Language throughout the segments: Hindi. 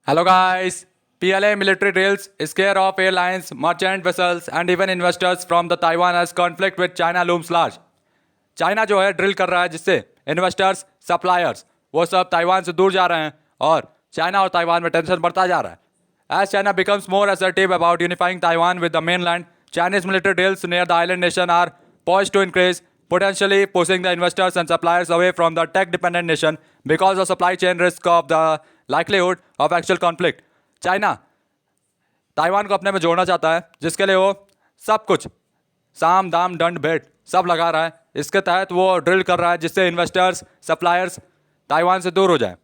Hello guys, PLA military drills scare off airlines, merchant vessels and even investors from the Taiwan as conflict with China looms large. China जो है ड्रिल कर रहा है जिससे इन्वेस्टर्स सप्लायर्स वो सब ताइवान से दूर जा रहे हैं और चाइना और ताइवान में टेंशन बढ़ता जा रहा है. As China becomes more assertive about unifying Taiwan with the mainland, Chinese military drills near the island nation are poised to increase, potentially pushing the investors and suppliers away from the tech-dependent nation because of supply chain risk of the likelihood of actual conflict. China Taiwan को अपने में जोड़ना चाहता है जिसके लिए वो सब कुछ साम दाम दंड भेंट सब लगा रहा है. इसके तहत वो ड्रिल कर रहा है जिससे इन्वेस्टर्स सप्लायर्स ताइवान से दूर हो जाए.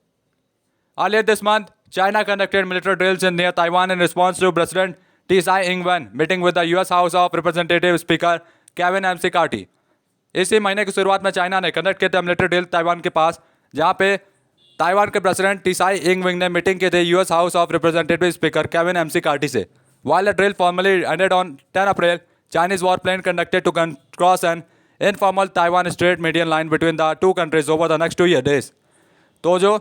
Earlier this month, China conducted military drills in near Taiwan in response to President Tsai Ing-wen meeting with the US House of Representatives Speaker Kevin McCarthy. इसी महीने की शुरुआत में चाइना ने कंडक्ट किया था मिलिट्री ड्रिल ताइवान के पास, जहां पे ताइवान के प्रेसिडेंट टीसाई इंग विंग ने मीटिंग की थी US house of representative speaker Kevin McCarthy से. While the drill formally ended on 10 April, Chinese warplane conducted to cross an informal Taiwan Strait median line between the two countries over the next 2 days. तो जो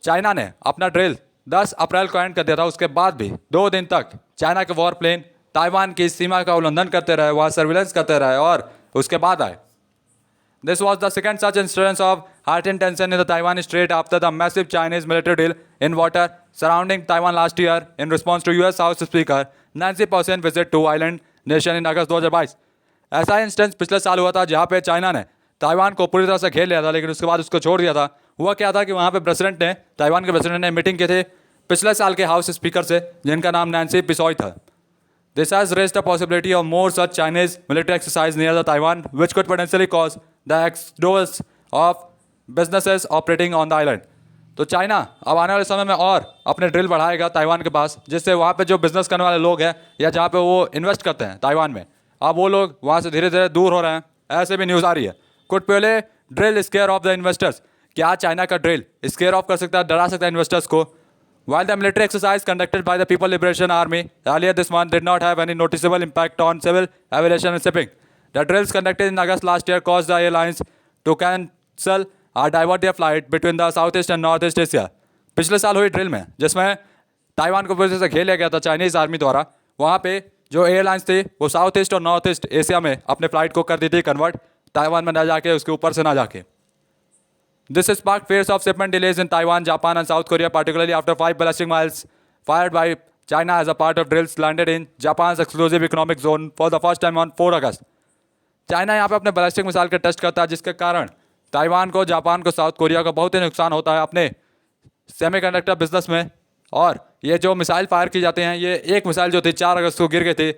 चाइना ने अपना ड्रिल 10 अप्रैल को एंड कर दिया था, उसके बाद भी 2 दिन तक चाइना के वॉर प्लेन ताइवान की सीमा का उल्लंघन करते रहे, वहाँ सर्विलेंस करते रहे और उसके बाद आए. This was the second such instance of heightened tension in the Taiwan Strait after the massive Chinese military drill in water surrounding Taiwan last year in response to US House Speaker Nancy Pelosi's visit to island nation in August 2022. ऐसा इंस्टेंस पिछले साल हुआ था जहाँ पे चाइना ने ताइवान को पूरी तरह से घेर लिया था, लेकिन उसके बाद उसको छोड़ दिया था. हुआ क्या था कि वहाँ पे ताइवान के प्रेसिडेंट ने मीटिंग की थी पिछले साल के हाउस स्पीकर से, जिनका नाम नैन्सी पिसॉय था. This has raised the possibility of more such Chinese military exercise near the Taiwan, which could potentially cause the exodus of businesses operating on the island. तो चाइना अब आने वाले समय में और अपने ड्रिल बढ़ाएगा ताइवान के पास, जिससे वहाँ पे जो बिजनेस करने वाले लोग हैं या जहाँ पे वो इन्वेस्ट करते हैं ताइवान में, अब वो लोग वहाँ से धीरे धीरे दूर हो रहे हैं. ऐसे भी न्यूज़ आ रही है. कुड पहले drill square of the investors, क्या चाइना का ड्रिल स्केयर ऑफ कर सकता है, डरा सकता है इन्वेस्टर्स को. While the military exercise conducted by the People Liberation Army earlier this month did not have any noticeable impact on civil aviation and shipping, the drills conducted in August last year caused the airlines to cancel or divert their flight between the Southeast and Northeast Asia. पिछले साल हुई ड्रिल में जिसमें ताइवान को पूरी तरह से घेर लिया गया था चाइनीज़ आर्मी द्वारा, वहाँ पे जो एयरलाइंस थी वो साउथ ईस्ट और नॉर्थ ईस्ट एशिया में अपने फ्लाइट को कर दी थी कन्वर्ट, ताइवान में ना जाके उसके ऊपर से ना जाके. This has sparked fears of shipment delays in Taiwan, Japan and South Korea, particularly after 5 ballistic missiles fired by China as a part of drills landed in Japan's exclusive economic zone for the first time on 4 August. China यहाँ पे अपने बैलिस्टिक मिसाइल के टेस्ट करता है, जिसके कारण ताइवान को, जापान को, साउथ कोरिया को बहुत ही नुकसान होता है अपने सेमीकंडक्टर बिजनेस में. और ये जो मिसाइल फायर की जाती हैं, ये एक मिसाइल जो थी 4 अगस्त को गिर गई थी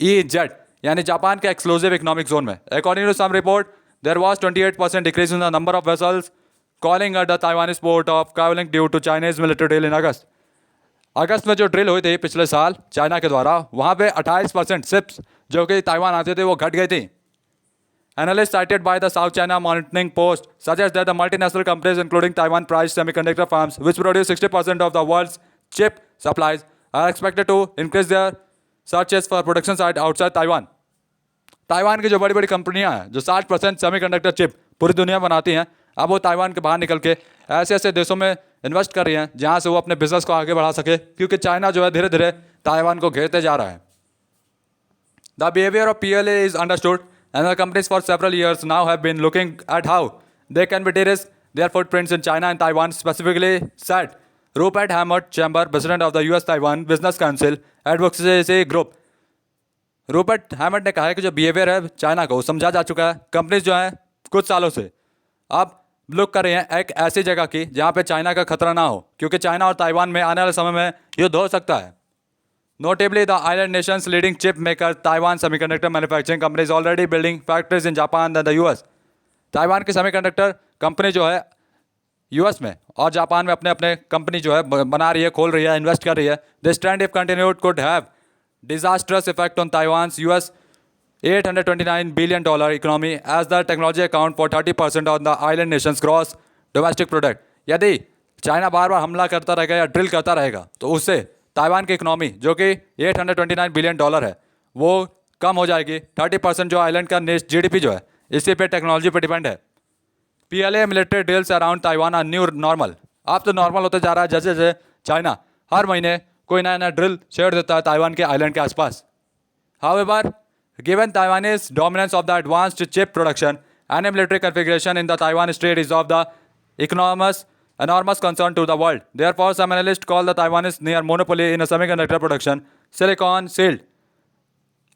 EEZ यानी जापान के एक्सक्लूसिव इकोनॉमिक जोन में. According to some report, there was 28% decrease in the number of vessels calling at the Taiwanese port of Kaohsiung due to Chinese military drill in August. अगस्त में जो ड्रिल हुई थी पिछले साल चाइना के द्वारा, वहाँ पे 28% शिप्स जो कि ताइवान आते थे वो घट गई थी. Analysts cited by the South China Monitoring Post suggest that the multinational companies including Taiwan-priced semiconductor firms which produce 60% of the world's chip supplies are expected to increase their searches for production site outside Taiwan. Taiwan की जो बड़ी बड़ी कंपनियां हैं जो 60% सेमीकंडक्टर चिप पूरी दुनिया में बनाती हैं, अब वो ताइवान के बाहर निकल के ऐसे ऐसे देशों में इन्वेस्ट कर रही हैं जहां से वो अपने बिजनेस को आगे बढ़ा सके, क्योंकि चाइना जो है धीरे धीरे ताइवान को घेरते जा रहा है. The behaviour of PLA is understood and the companies for several years now have been looking at how they can be derisk their footprints in China and Taiwan, specifically said Rupert Hammond Chambers, president of the US Taiwan business council advocacy group. Rupert Hammond ने कहा है कि जो बिहेवियर है चाइना को समझा जा चुका है. कंपनीज जो हैं कुछ सालों से अब लुक कर रही हैं एक ऐसी जगह की जहां पे चाइना का खतरा ना हो, क्योंकि चाइना और ताइवान में आने वाले समय में युद्ध हो सकता है. Notably the island Nations leading chip maker Taiwan semiconductor manufacturing company is already building factories in Japan and the US. Taiwan की सेमीकंडक्टर कंपनी जो है US में और जापान में अपने अपने कंपनी जो है बना रही है, खोल रही है, इन्वेस्ट कर रही है. This trend if continued could have disastrous effect on Taiwan's US $829 billion economy as the technology account for 30% of the island nation's gross domestic product. यदि चाइना बार बार हमला करता रहेगा या ड्रिल करता रहेगा तो उससे ताइवान की इकोनॉमी जो कि $829 बिलियन है वो कम हो जाएगी. 30% जो आइलैंड का GDP जो है इसी पे टेक्नोलॉजी पे डिपेंड है. PLA military drills around Taiwan are new normal. अब तो नॉर्मल होते जा रहा है जैसे जैसे चाइना हर महीने कोई नया नया ड्रिल छेड़ देता है ताइवान के आइलैंड के आसपास. However, given Taiwanese dominance of the advanced chip production and military configuration in the Taiwan Strait is of the enormous concern to the world. Therefore, some analysts call the Taiwanese near monopoly in a semiconductor production, silicon shield.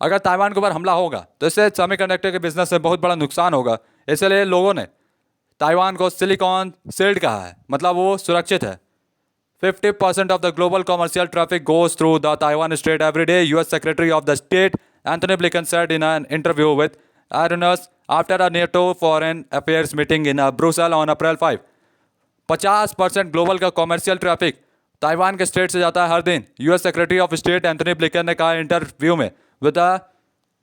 अगर ताइवान के ऊपर हमला होगा तो इससे सेमीकंडक्टर के बिजनेस में बहुत बड़ा नुकसान होगा. इसलिए लोगों ने ताइवान को सिलिकॉन शील्ड कहा है, मतलब वो सुरक्षित है. 50% of the global commercial traffic goes through the Taiwan Strait every day, US Secretary of the State Anthony Blinken said in an interview with Reuters after a NATO Foreign Affairs meeting in Brussels on April 5. 50% global का कॉमर्शियल ट्रैफिक ताइवान के स्टेट से जाता है हर दिन. US secretary of state Anthony Blinken ने कहा इंटरव्यू में with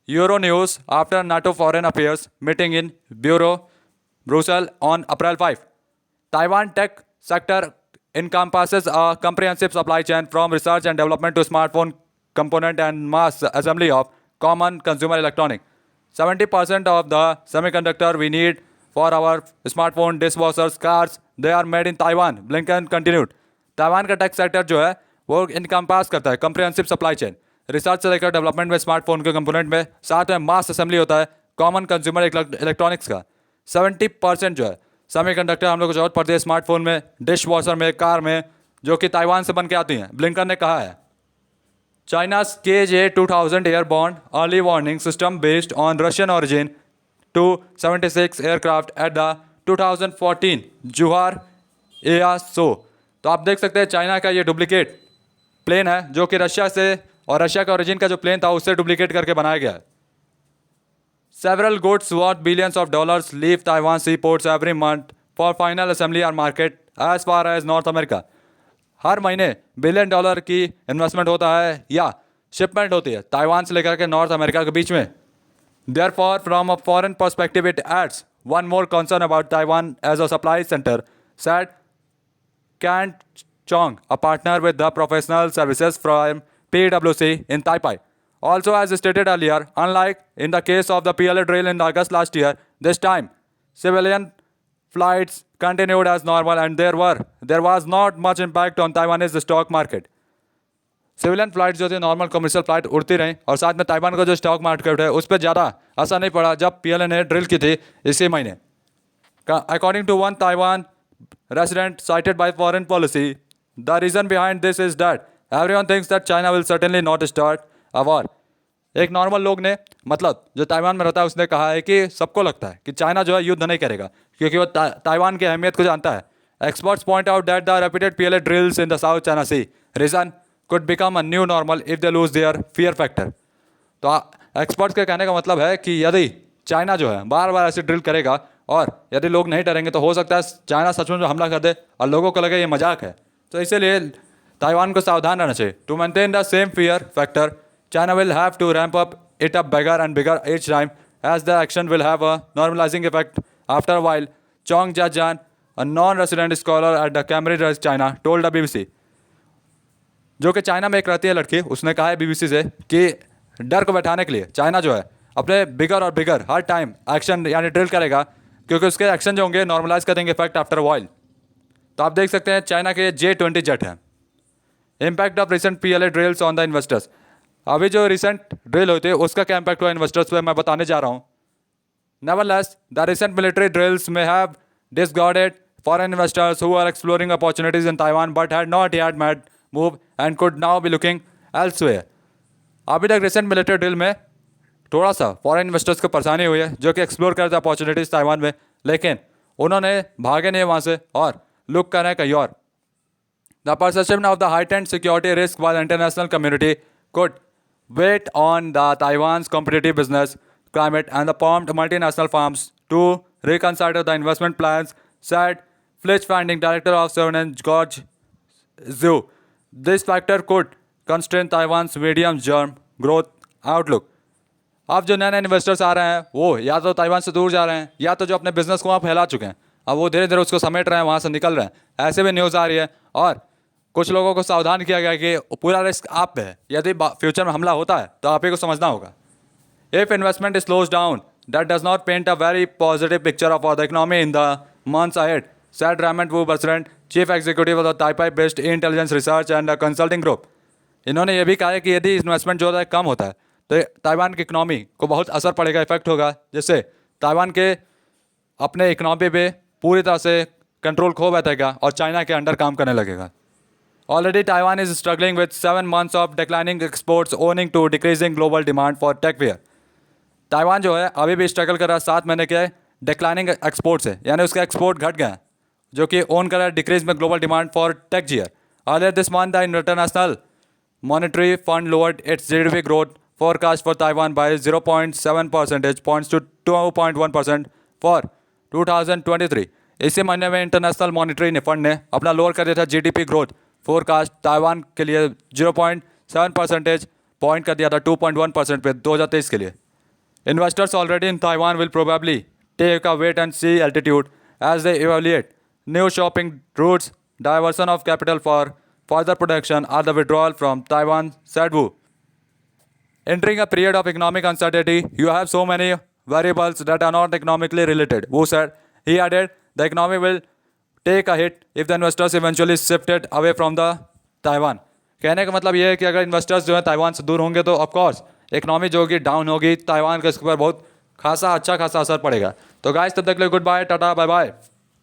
euro news after NATO foreign affairs meeting in bureau Brussels on April 5. Taiwan tech sector encompasses a comprehensive supply chain from research and development to smartphone component and mass assembly of common consumer electronics. 70% of the semiconductor we need for our smartphone, dishwashers, cars, they are made in Taiwan. Blinken continued. Taiwan का टेक सेक्टर जो है वो इनकम्पास करता है कम्प्रिहेंसिव सप्लाई चेन, रिसर्च से लेकर डेवलपमेंट में स्मार्टफोन के कंपोनेंट में, साथ में मास असेंबली होता है कॉमन कंज्यूमर इलेक्ट्रॉनिक्स का. 70% जो है सेमीकंडक्टर हम लोग को जरूरत पड़ती है स्मार्टफोन में, डिश वॉशर में, कार में, जो कि ताइवान से बन के आती हैं. ब्लिंकन ने कहा है China's KJ-2000 airborne early warning system based on Russian origin Tu-76 aircraft at the 2014 Juhar Air Show. तो आप देख सकते हैं चाइना का ये डुप्लीकेट प्लेन है जो कि रशिया से और रशिया का ओरिजिन का जो प्लेन था उससे डुप्लीकेट करके बनाया गया है. Several goods worth billions of dollars leave Taiwan seaports every month for final assembly or market as far as North America. हर महीने $1 बिलियन की इन्वेस्टमेंट होता है या शिपमेंट होती है ताइवान से लेकर के नॉर्थ अमेरिका के बीच में. Therefore, from a foreign perspective, it adds one more concern about Taiwan as a supply center, said Kant Chong, a partner with the professional services from PwC in Taipei. Also, as stated earlier, unlike in the case of the PLA drill in August last year, this time civilian flights continued as normal and there was not much impact on Taiwanese stock market. Civilian flight जो थी नॉर्मल कमर्शियल फ्लाइट उड़ती रहीं और साथ में ताइवान का जो स्टॉक मार्केट है उस पर ज़्यादा असर नहीं पड़ा जब पीएलए ने ड्रिल की थी इसी महीने. According to one Taiwan resident cited by foreign policy, the reason behind this is that everyone thinks that China will certainly not start a war. एक नॉर्मल लोग ने, मतलब जो ताइवान में रहता है, उसने कहा है कि सबको लगता है कि चाइना जो है युद्ध नहीं करेगा क्योंकि वो ताइवान की अहमियत को जानता है. Experts point out that the repeated PLA drills in the South China Sea region could become a new normal if they lose their fear factor. तो एक्सपर्ट्स के कहने का मतलब है कि यदि चाइना जो है बार बार ऐसे ड्रिल करेगा और यदि लोग नहीं डरेंगे तो हो सकता है चाइना सच में हमला कर दे और लोगों को लगे ये मजाक है. तो इसीलिए ताइवान को सावधान रहना चाहिए. To maintain the same fear factor, China will have to ramp it up bigger and bigger each time as the action will have a normalizing effect after a while. Chong Jiajian, a non-resident scholar at the Cambridge, China, told the BBC. जो कि चाइना में एक रहती है लड़की, उसने कहा है बीबीसी से कि डर को बैठाने के लिए चाइना जो है अपने बिगर और बिगर हर टाइम एक्शन यानी ड्रिल करेगा क्योंकि उसके एक्शन जो होंगे नॉर्मलाइज कर देंगे इफेक्ट आफ्टर वाइल. तो आप देख सकते हैं चाइना के J-20 जेट हैं. Impact of recent PLA drills on the investors. अभी जो रिसेंट ड्रिल हुई थी उसका क्या इम्पैक्ट हुआ इन्वेस्टर्स पे मैं बताने जा रहा हूँ. Nevertheless, the recent military drills may have dissuaded foreign investors who are exploring opportunities in Taiwan but had not yet made move and could now be looking elsewhere. अभी तक रिसेंट मिलिट्री ड्रिल में थोड़ा सा फॉरेन इन्वेस्टर्स को परेशानी हुई है जो कि एक्सप्लोर करते अपॉर्चुनिटीज़ ताइवान में, लेकिन उन्होंने भागे नहीं वहाँ से और लुक कर रहे हैं कहीं और. The perception of the heightened security risk by the international community could wait on the Taiwan's competitive business climate and the prompt multinational firms to reconsider the investment plans, said Fitch Funding Director of Sovereign George Zhu. This factor could constrain Taiwan's medium-term growth outlook. अब जो नए नए इन्वेस्टर्स आ रहे हैं वो या तो ताइवान से दूर जा रहे हैं या तो जो अपने बिजनेस को वहाँ फैला चुके हैं अब वो धीरे धीरे उसको समेट रहे हैं, वहाँ से निकल रहे हैं. ऐसे भी न्यूज़ आ रही है और कुछ लोगों को सावधान किया गया कि पूरा रिस्क आप पे है, यदि फ्यूचर में हमला होता है तो आप ही को समझना होगा. If investment slows down, that does not paint a very positive picture of the economy in the months ahead, said Raymond Wu, President, Chief Executive of the Taipei-based Intelligence Research and Consulting Group. इन्होंने ये भी कहा है कि यदि इन्वेस्टमेंट जो है कम होता है तो ताइवान की इकनॉमी को बहुत असर पड़ेगा, इफेक्ट होगा, जिससे ताइवान के अपने इकनॉमी पे पूरी तरह से कंट्रोल खो बैठेगा और चाइना के अंडर काम करने लगेगा. Already Taiwan is struggling with 7 months of declining exports owing to decreasing global demand for tech wear. Taiwan जो है अभी भी स्ट्रगल कर रहा है 7 महीने के डिक्लाइनिंग एक्सपोर्ट से, यानी उसका एक्सपोर्ट घट गया जो कि ओन कर रहा है डिक्रीज में ग्लोबल डिमांड फॉर टेक जियर. Earlier this month the international monetary fund lowered it's GDP growth forecast for Taiwan by 0.7 percentage points to 2.1% for 2023. इसी महीने में इंटरनेशनल मॉनेटरी फंड ने अपना लोअर कर दिया था जीडीपी ग्रोथ फोरकास्ट ताइवान के लिए 0.7 परसेंटेज पॉइंट कर दिया था 2.1% पे 2023 के लिए. Investors already in Taiwan will probably take a wait and see attitude as they evaluate new shopping routes, diversion of capital for further production, or the withdrawal from Taiwan, said Wu. Entering a period of economic uncertainty, you have so many variables that are not economically related, Wu said. He added, the economy will take a hit if the investors eventually shifted away from the Taiwan. कहने का मतलब ये है कि अगर इन्वेस्टर्स जो है ताइवान से दूर होंगे तो ऑफकोर्स इकनॉमी जो होगी डाउन होगी, ताइवान के इसके ऊपर बहुत खासा अच्छा खासा असर पड़ेगा. तो गाइस तब तक के लिए goodbye, ta-ta, bye bye.